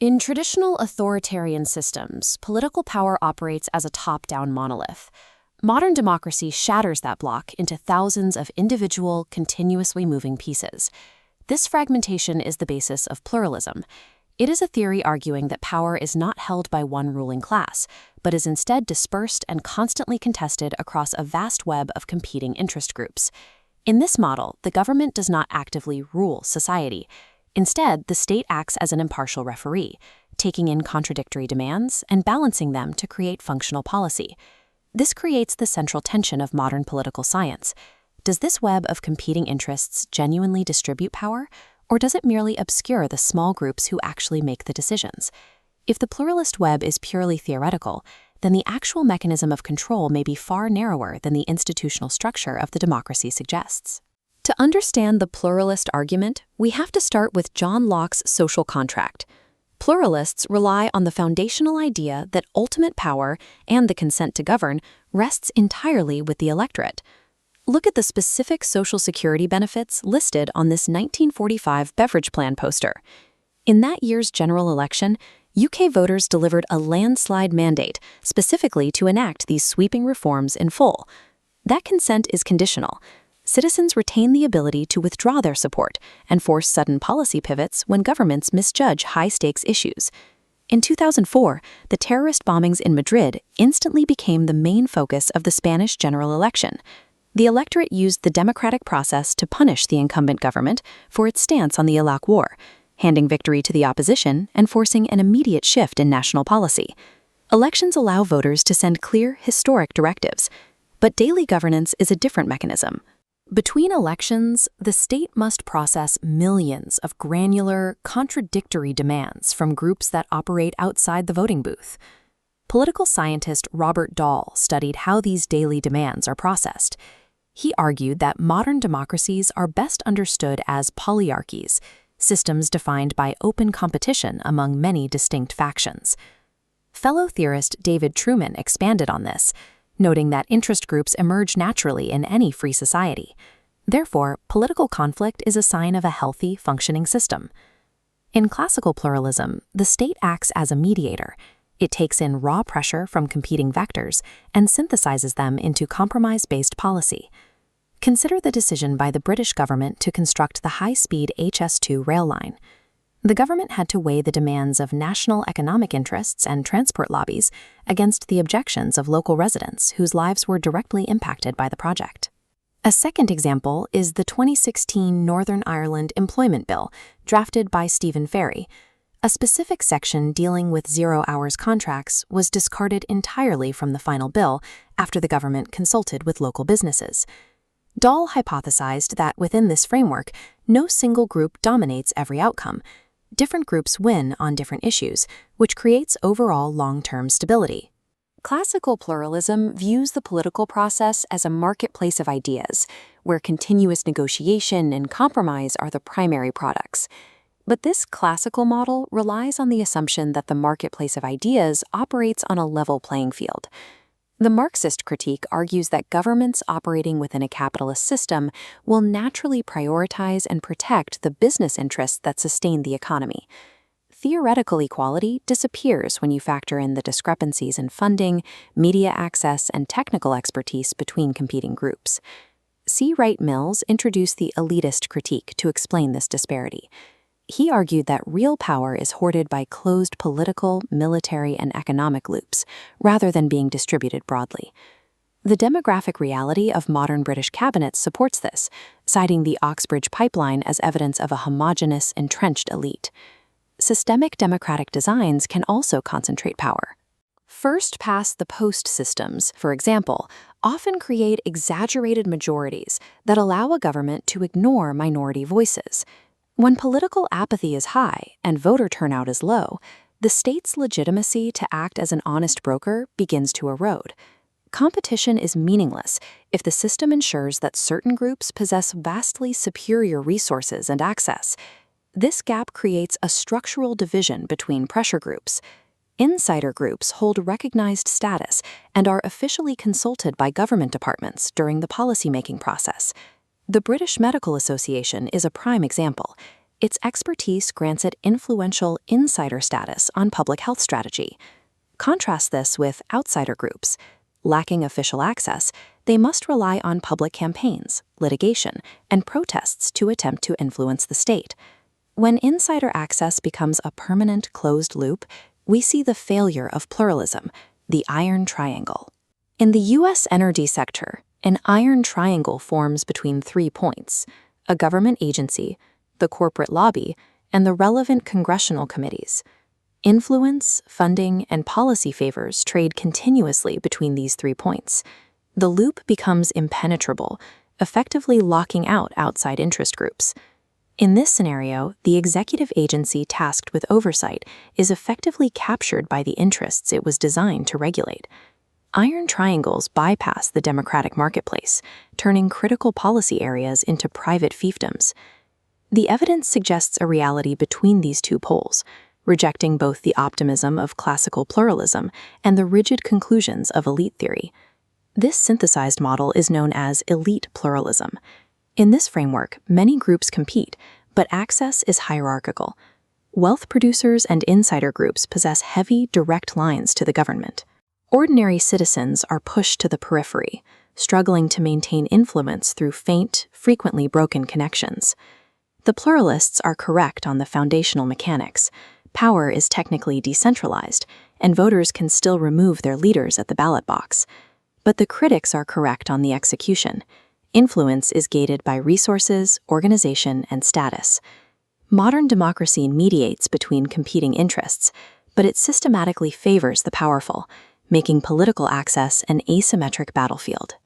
In traditional authoritarian systems, political power operates as a top-down monolith. Modern democracy shatters that block into thousands of individual, continuously moving pieces. This fragmentation is the basis of pluralism. It is a theory arguing that power is not held by one ruling class, but is instead dispersed and constantly contested across a vast web of competing interest groups. In this model, the government does not actively rule society. Instead, the state acts as an impartial referee, taking in contradictory demands and balancing them to create functional policy. This creates the central tension of modern political science. Does this web of competing interests genuinely distribute power, or does it merely obscure the small groups who actually make the decisions? If the pluralist web is purely theoretical, then the actual mechanism of control may be far narrower than the institutional structure of the democracy suggests. To understand the pluralist argument, we have to start with John Locke's social contract. Pluralists rely on the foundational idea that ultimate power and the consent to govern rests entirely with the electorate. Look at the specific social security benefits listed on this 1945 Beveridge Plan poster. In that year's general election, UK voters delivered a landslide mandate specifically to enact these sweeping reforms in full. That consent is conditional. Citizens retain the ability to withdraw their support and force sudden policy pivots when governments misjudge high-stakes issues. In 2004, the terrorist bombings in Madrid instantly became the main focus of the Spanish general election. The electorate used the democratic process to punish the incumbent government for its stance on the Iraq War, handing victory to the opposition and forcing an immediate shift in national policy. Elections allow voters to send clear, historic directives, but daily governance is a different mechanism. Between elections, the state must process millions of granular, contradictory demands from groups that operate outside the voting booth. Political scientist Robert Dahl studied how these daily demands are processed. He argued that modern democracies are best understood as polyarchies, systems defined by open competition among many distinct factions. Fellow theorist David Truman expanded on this, noting that interest groups emerge naturally in any free society. Therefore, political conflict is a sign of a healthy, functioning system. In classical pluralism, the state acts as a mediator. It takes in raw pressure from competing vectors and synthesizes them into compromise-based policy. Consider the decision by the British government to construct the high-speed HS2 rail line. The government had to weigh the demands of national economic interests and transport lobbies against the objections of local residents whose lives were directly impacted by the project. A second example is the 2016 Northern Ireland Employment Bill, drafted by Stephen Ferry. A specific section dealing with zero-hours contracts was discarded entirely from the final bill after the government consulted with local businesses. Dahl hypothesized that within this framework, no single group dominates every outcome. Different groups win on different issues, which creates overall long-term stability. Classical pluralism views the political process as a marketplace of ideas, where continuous negotiation and compromise are the primary products. But this classical model relies on the assumption that the marketplace of ideas operates on a level playing field. The Marxist critique argues that governments operating within a capitalist system will naturally prioritize and protect the business interests that sustain the economy. Theoretical equality disappears when you factor in the discrepancies in funding, media access, and technical expertise between competing groups. C. Wright Mills introduced the elitist critique to explain this disparity. He argued that real power is hoarded by closed political, military, and economic loops, rather than being distributed broadly. The demographic reality of modern British cabinets supports this, citing the Oxbridge pipeline as evidence of a homogeneous, entrenched elite. Systemic democratic designs can also concentrate power. First-past-the-post systems, for example, often create exaggerated majorities that allow a government to ignore minority voices. When political apathy is high and voter turnout is low, the state's legitimacy to act as an honest broker begins to erode. Competition is meaningless if the system ensures that certain groups possess vastly superior resources and access. This gap creates a structural division between pressure groups. Insider groups hold recognized status and are officially consulted by government departments during the policymaking process. The British Medical Association is a prime example. Its expertise grants it influential insider status on public health strategy. Contrast this with outsider groups. Lacking official access, they must rely on public campaigns, litigation, and protests to attempt to influence the state. When insider access becomes a permanent closed loop, we see the failure of pluralism, the iron triangle. In the U.S. energy sector, an iron triangle forms between 3 points: a government agency, the corporate lobby, and the relevant congressional committees. Influence, funding, and policy favors trade continuously between these 3 points. The loop becomes impenetrable, effectively locking out outside interest groups. In this scenario, the executive agency tasked with oversight is effectively captured by the interests it was designed to regulate. Iron triangles bypass the democratic marketplace, turning critical policy areas into private fiefdoms. The evidence suggests a reality between these 2 poles, rejecting both the optimism of classical pluralism and the rigid conclusions of elite theory. This synthesized model is known as elite pluralism. In this framework, many groups compete, but access is hierarchical. Wealth producers and insider groups possess heavy, direct lines to the government. Ordinary citizens are pushed to the periphery, struggling to maintain influence through faint, frequently broken connections. The pluralists are correct on the foundational mechanics. Power is technically decentralized, and voters can still remove their leaders at the ballot box. But the critics are correct on the execution. Influence is gated by resources, organization, and status. Modern democracy mediates between competing interests, but it systematically favors the powerful, making political access an asymmetric battlefield.